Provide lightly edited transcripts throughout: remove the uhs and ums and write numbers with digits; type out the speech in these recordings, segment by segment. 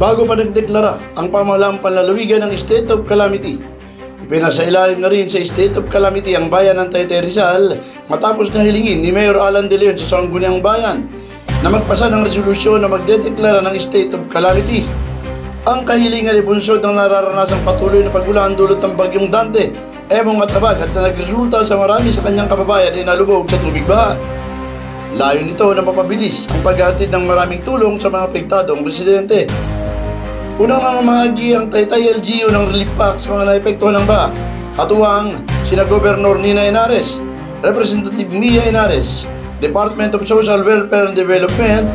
Bago pa nagdeklara ang pamahalaang panlalawigan ng State of Calamity, ipinasailalim na rin sa State of Calamity ang bayan ng Taytay Rizal matapos na hilingin ni Mayor Alan De Leon sa Sangguniang Bayan na magpasa ng resolusyon na magdedeklara ng State of Calamity. Ang kahilingan ay bunsod ng nararanasang patuloy na pag-ulan dulot ng bagyong Dante, Emong at Abag at na nagresulta sa marami sa kanyang kababayan ay nalubog sa tubig baha. Layo nito na mapabilis ang paghatid ng maraming tulong sa mga apektadong residente. Unang namamahagi ang Taytay LGU ng relief pack sa mga naepektuhan ng baha, katuwang sina Gobernador Nina Henares, Representative Mia Henares, Department of Social Welfare and Development,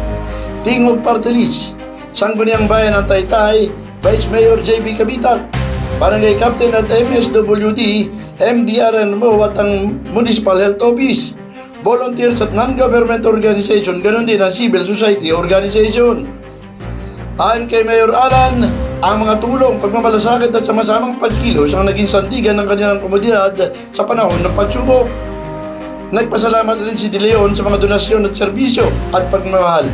Tingog Party List, Sangguniang Bayan ng Taytay, Vice Mayor JB Kabitak, Barangay Captain at MSWD, MDRNMO at ang Municipal Health Office, volunteers at non-government organization, ganoon din ang civil society organization. Ayon kay Mayor Alan, ang mga tulong, pagmamalasakit at sama-samang pagkilos ang naging sandigan ng kanilang komunidad sa panahon ng pagsubok. Nagpasalamat rin si De Leon sa mga donasyon at serbisyo at pagmamahal.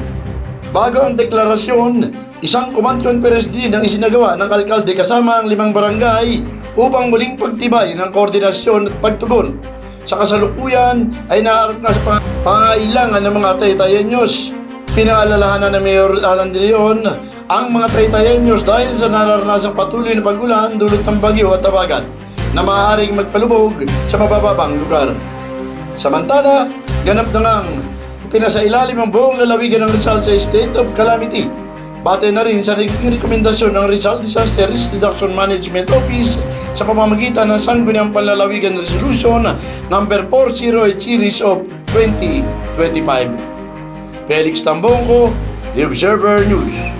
Bago ang deklarasyon, isang command conference din ang isinagawa ng alkalde kasama ang 5 barangay upang muling pagtibay ng koordinasyon at pagtugon. Sa kasalukuyan ay naharap na sa pangailangan ng mga Taytayenyos. Pinaalalahanan ng Mayor Alan De Leon ang mga Taytayenyos dahil sa nararanasang patuloy na pag-ulan dulot ng bagyo at abagat na maaaring magpalubog sa mabababang lugar. Samantala, ganap na ngang pinasailalim ang buong lalawigan ng Rizal sa State of Calamity. Batay na rin sa naging rekomendasyon ng Rizal Disaster Risk Reduction Management Office sa pamamagitan ng Sangguniang Panlalawigan Resolution number 408 Series of 2025. Felix Tambongco, The Observer News.